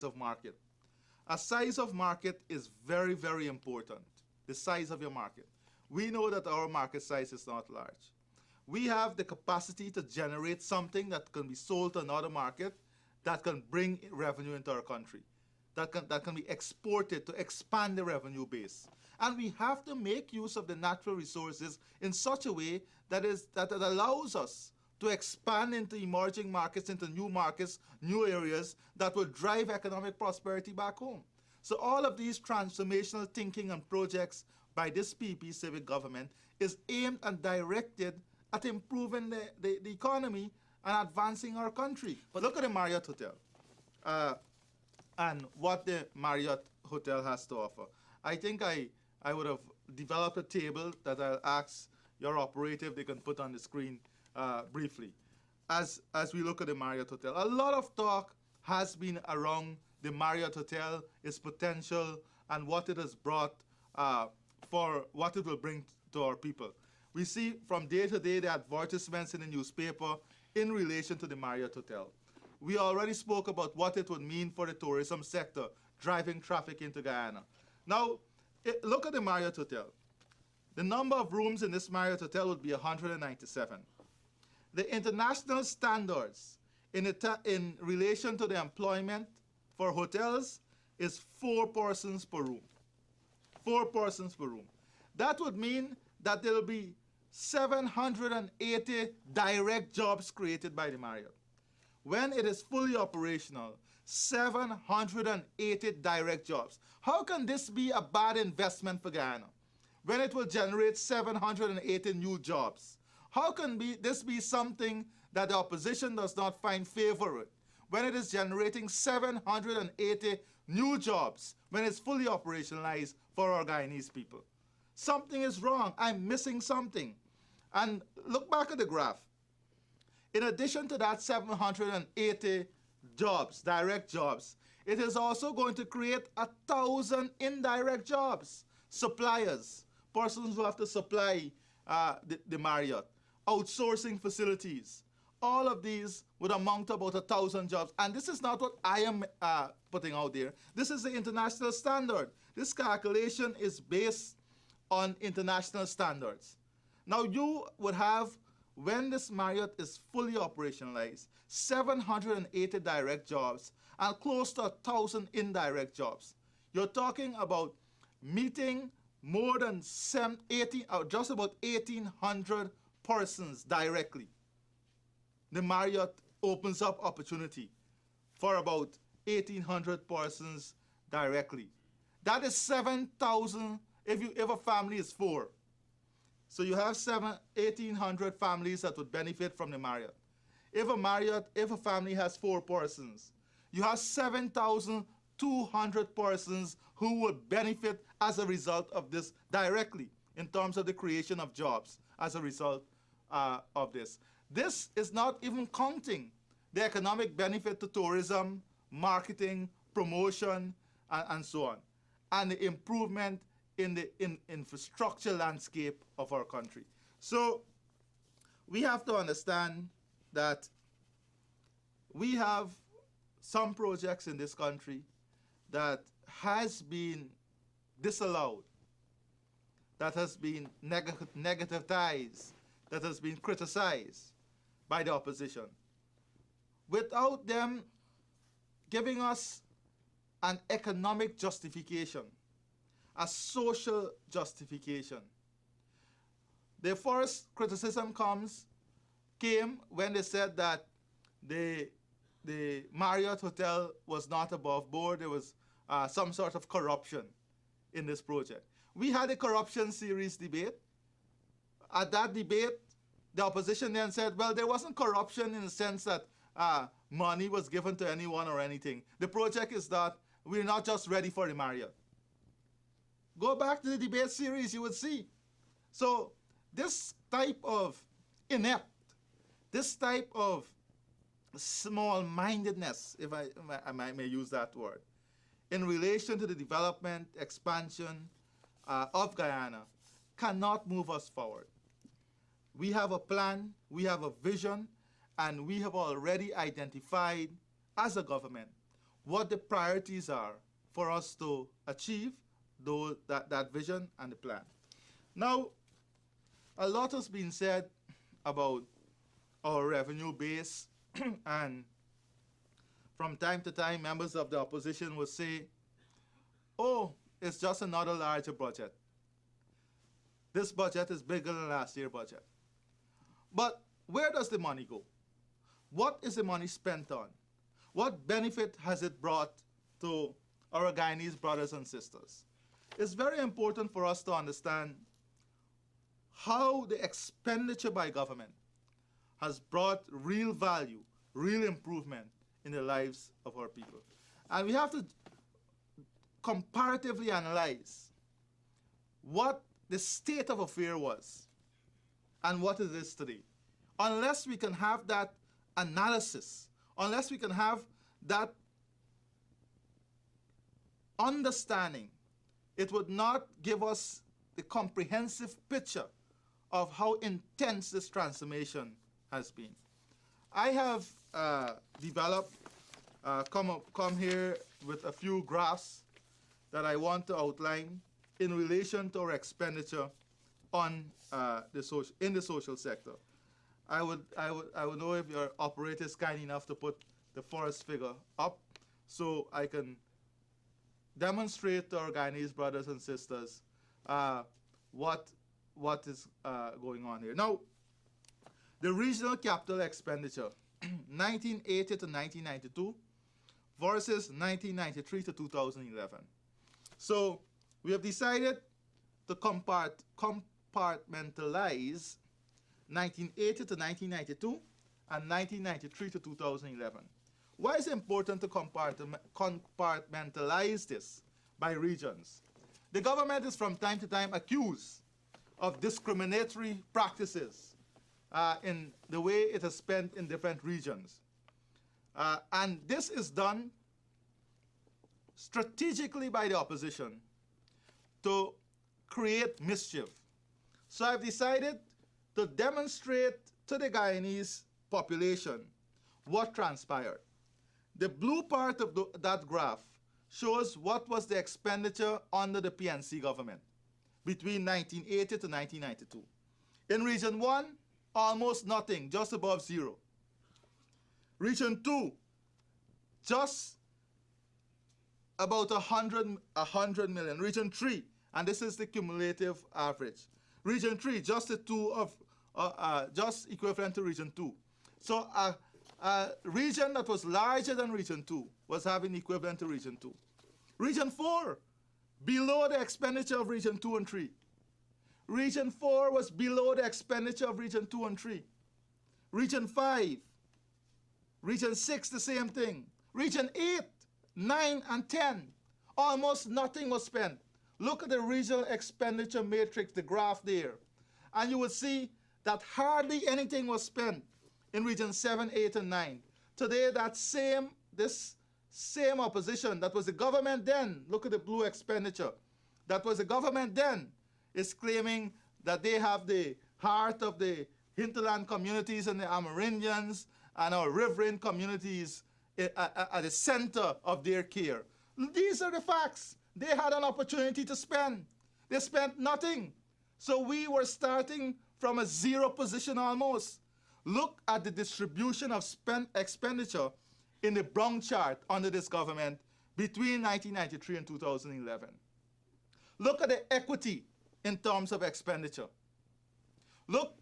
of market. A size of market is very, very important. The size of your market. We know that our market size is not large. We have the capacity to generate something that can be sold to another market that can bring revenue into our country, that can be exported to expand the revenue base. And we have to make use of the natural resources in such a way that it allows us to expand into emerging markets, into new markets, new areas that will drive economic prosperity back home. So all of these transformational thinking and projects by this PP civic government is aimed and directed at improving the economy and advancing our country. But look at the Marriott Hotel and what the Marriott Hotel has to offer. I think I would have developed a table that I'll ask your operator if they can put on the screen briefly. As we look at the Marriott Hotel, a lot of talk has been around the Marriott Hotel, its potential, and what it has brought for what it will bring to our people. We see from day to day the advertisements in the newspaper in relation to the Marriott Hotel. We already spoke about what it would mean for the tourism sector, driving traffic into Guyana. Now, look at the Marriott Hotel. The number of rooms in this Marriott Hotel would be 197. The international standards in relation to the employment for hotels is 4 persons per room. 4 persons per room. That would mean that there will be 780 direct jobs created by the Marriott. When it is fully operational, 780 direct jobs. How can this be a bad investment for Guyana when it will generate 780 new jobs? How can this be something that the opposition does not find favor with when it is generating 780 new jobs when it's fully operationalized for our Guyanese people? Something is wrong. I'm missing something. And look back at the graph. In addition to that 780 jobs, direct jobs, it is also going to create 1,000 indirect jobs. Suppliers, persons who have to supply the Marriott, outsourcing facilities. All of these would amount to about 1,000 jobs. And this is not what I am putting out there. This is the international standard. This calculation is based on international standards. Now you would have, when this Marriott is fully operationalized, 780 direct jobs and close to 1,000 indirect jobs. You're talking about meeting more than just about 1,800 persons directly. The Marriott opens up opportunity for about 1,800 persons directly. That is 7,000 if a family is 4. So you have 1,800 families that would benefit from the Marriott. If a family has 4 persons, you have 7,200 persons who would benefit as a result of this directly in terms of the creation of jobs as a result of this. This is not even counting the economic benefit to tourism, marketing, promotion, and so on, and the improvement in the infrastructure landscape of our country. So we have to understand that we have some projects in this country that has been disallowed, that has been negativized, that has been criticized by the opposition, without them giving us an economic justification, a social justification. The first criticism came when they said that the Marriott Hotel was not above board. There was some sort of corruption in this project. We had a corruption series debate. At that debate, the opposition then said, well, there wasn't corruption in the sense that money was given to anyone or anything. The project is that we're not just ready for the Marriott. Go back to the debate series, you would see. So this type of inept, this type of small-mindedness, if I may use that word, in relation to the development, expansion of Guyana, cannot move us forward. We have a plan, we have a vision, and we have already identified as a government what the priorities are for us to achieve that vision and the plan. Now, a lot has been said about our revenue base, and from time to time, members of the opposition will say, oh, it's just another larger budget. This budget is bigger than last year's budget. But where does the money go? What is the money spent on? What benefit has it brought to our Guyanese brothers and sisters? It's very important for us to understand how the expenditure by government has brought real value, real improvement in the lives of our people. And we have to comparatively analyze what the state of affairs was and what it is today. Unless we can have that analysis, unless we can have that understanding, it would not give us the comprehensive picture of how intense this transformation has been. I have developed, come here with a few graphs that I want to outline in relation to our expenditure on in the social sector. I would know if your operator is kind enough to put the forest figure up so I can demonstrate to our Guyanese brothers and sisters what is going on here. Now, the regional capital expenditure, 1980 to 1992 versus 1993 to 2011. So we have decided to compartmentalize 1980 to 1992 and 1993 to 2011. Why is it important to compartmentalize this by regions? The government is from time to time accused of discriminatory practices in the way it is spent in different regions. And this is done strategically by the opposition to create mischief. So I've decided to demonstrate to the Guyanese population what transpired. The blue part of that graph shows what was the expenditure under the PNC government between 1980 to 1992. In Region 1, almost nothing, just above zero. Region 2, just about 100 million. Region 3, and this is the cumulative average. Region 3, just just equivalent to Region 2. So a region that was larger than Region 2 was having equivalent to Region 2. Region 4, below the expenditure of Region 2 and 3. Region 4 was below the expenditure of Region 2 and 3. Region 5, Region 6, the same thing. Region 8, 9, and 10, almost nothing was spent. Look at the regional expenditure matrix, the graph there, and you will see that hardly anything was spent in Region 7, 8, and 9. Today, this same opposition that was the government then, look at the blue expenditure, that was the government then, is claiming that they have the heart of the hinterland communities and the Amerindians and our riverine communities at the center of their care. These are the facts. They had an opportunity to spend. They spent nothing. So we were starting from a zero position almost. Look at the distribution of expenditure in the brown chart under this government between 1993 and 2011. Look at the equity in terms of expenditure. Look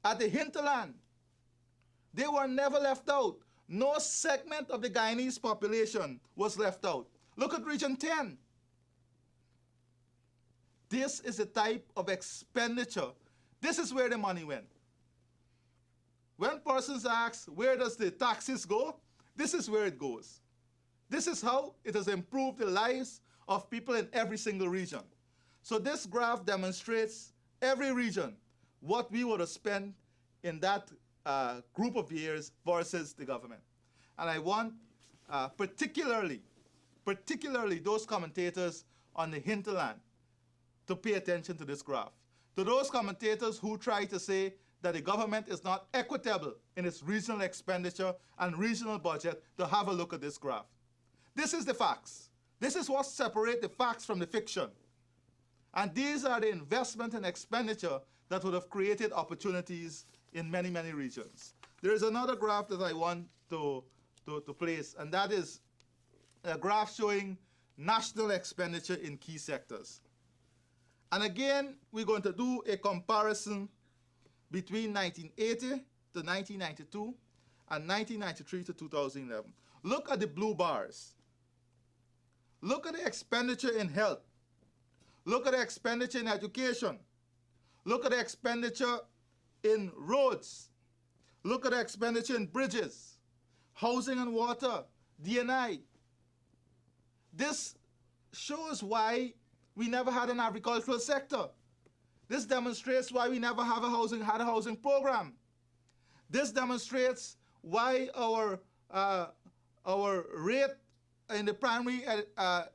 at the hinterland. They were never left out. No segment of the Guyanese population was left out. Look at Region 10. This is the type of expenditure. This is where the money went. When persons ask, where does the taxes go? This is where it goes. This is how it has improved the lives of people in every single region. So this graph demonstrates every region what we would have spent in that group of years versus the government. And I want particularly those commentators on the hinterland to pay attention to this graph. To those commentators who try to say that the government is not equitable in its regional expenditure and regional budget, to have a look at this graph. This is the facts. This is what separates the facts from the fiction. And these are the investment and expenditure that would have created opportunities in many, many regions. There is another graph that I want to place, and that is a graph showing national expenditure in key sectors. And again, we're going to do a comparison between 1980 to 1992 and 1993 to 2011. Look at the blue bars. Look at the expenditure in health. Look at the expenditure in education. Look at the expenditure in roads. Look at the expenditure in bridges, housing and water, D&I. This shows why we never had an agricultural sector. This demonstrates why we never had a housing program. This demonstrates why our rate in the primary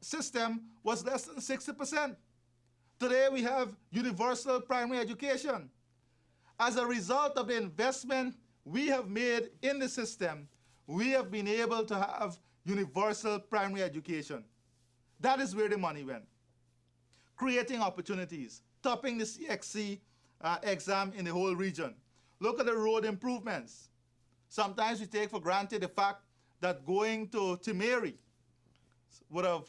system was less than 60%. Today we have universal primary education. As a result of the investment we have made in the system, we have been able to have universal primary education. That is where the money went. Creating opportunities, topping the CXC exam in the whole region. Look at the road improvements. Sometimes we take for granted the fact that going to Timeri would have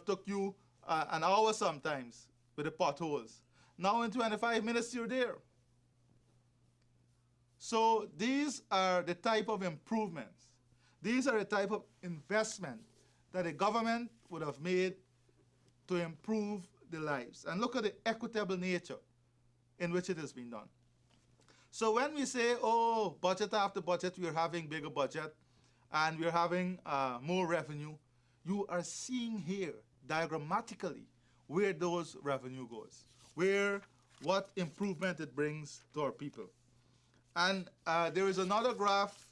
took you an hour sometimes with the potholes. Now in 25 minutes you're there. So these are the type of improvements. These are the type of investment that the government would have made to improve the lives. And look at the equitable nature in which it has been done. So when we say, oh, budget after budget, we're having bigger budget and we're having more revenue, you are seeing here diagrammatically where those revenue goes, what improvement it brings to our people. And there is another graph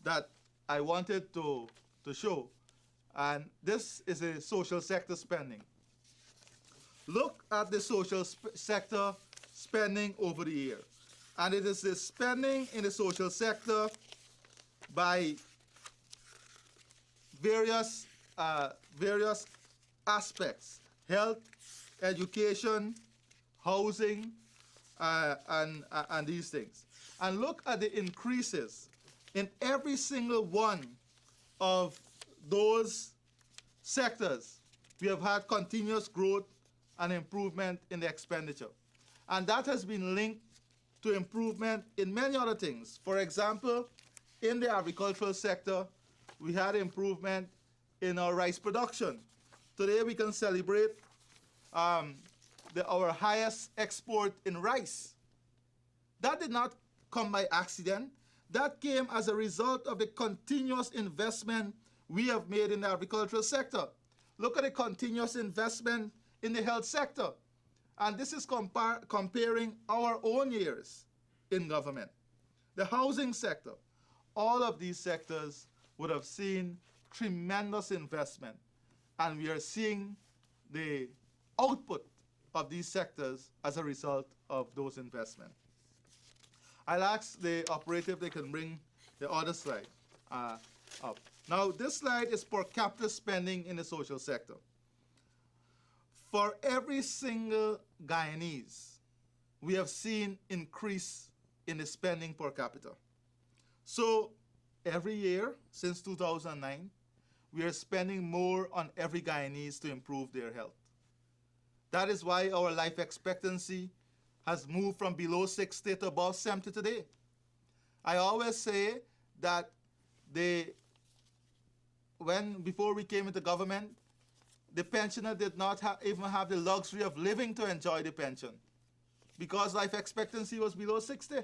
that I wanted to show, and this is a social sector spending. Look at the social sector spending over the year. And it is the spending in the social sector by various aspects: health, education, housing, and these things. And look at the increases in every single one of those sectors. We have had continuous growth and improvement in the expenditure. And that has been linked to improvement in many other things. For example, in the agricultural sector, we had improvement in our rice production. Today we can celebrate our highest export in rice. That did not come by accident. That came as a result of the continuous investment we have made in the agricultural sector. Look at the continuous investment in the health sector. And this is comparing our own years in government. The housing sector, all of these sectors would have seen tremendous investment. And we are seeing the output of these sectors as a result of those investments. I'll ask the operator if they can bring the other slide up. Now, this slide is per capita spending in the social sector. For every single Guyanese, we have seen increase in the spending per capita. So every year since 2009, we are spending more on every Guyanese to improve their health. That is why our life expectancy has moved from below 60 to above 70 today. I always say that before we came into government, the pensioner did not even have the luxury of living to enjoy the pension because life expectancy was below 60.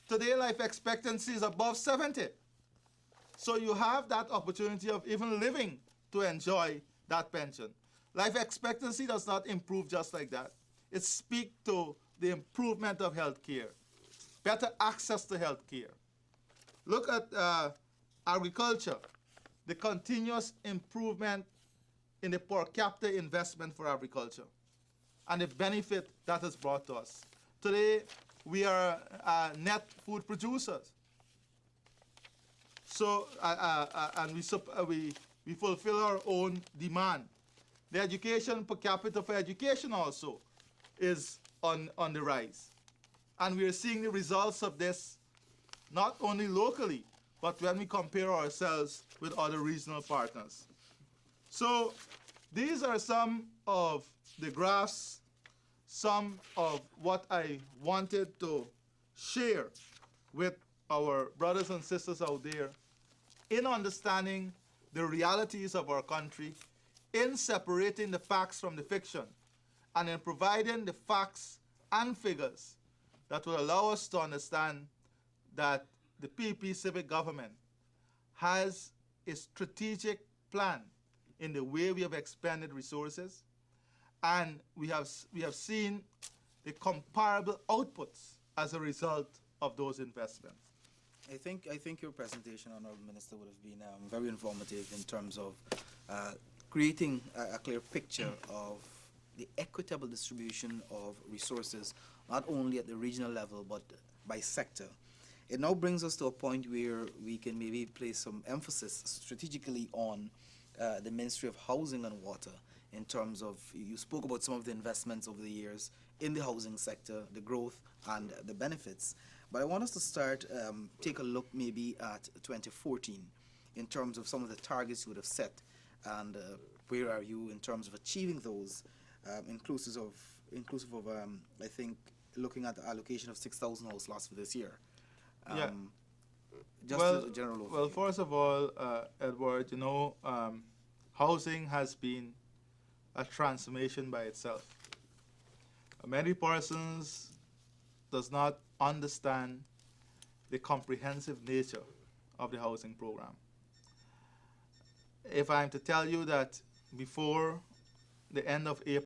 Today, life expectancy is above 70. So you have that opportunity of even living to enjoy that pension. Life expectancy does not improve just like that. It speaks to the improvement of health care, better access to health care. Look at agriculture, the continuous improvement in the per capita investment for agriculture and the benefit that has brought to us. Today, we are net food producers. So, and we fulfill our own demand. The education per capita for education also is on the rise. And we are seeing the results of this not only locally, but when we compare ourselves with other regional partners. So these are some of the graphs, some of what I wanted to share with our brothers and sisters out there in understanding the realities of our country, in separating the facts from the fiction, and in providing the facts and figures that will allow us to understand that the PP civic government has a strategic plan in the way we have expended resources, and we have seen the comparable outputs as a result of those investments. I think your presentation, Honorable Minister, would have been very informative in terms of creating a clear picture of the equitable distribution of resources, not only at the regional level, but by sector. It now brings us to a point where we can maybe place some emphasis strategically on the Ministry of Housing and Water in terms of, you spoke about some of the investments over the years in the housing sector, the growth and the benefits. But I want us to start, take a look maybe at 2014 in terms of some of the targets you would have set, and where are you in terms of achieving those, inclusive of I think, looking at the allocation of 6,000 house lots for this year. Just well, as a general overview. Well, first of all, Edward, housing has been a transformation by itself. Many persons does not understand the comprehensive nature of the housing program. If I'm to tell you that before the end of April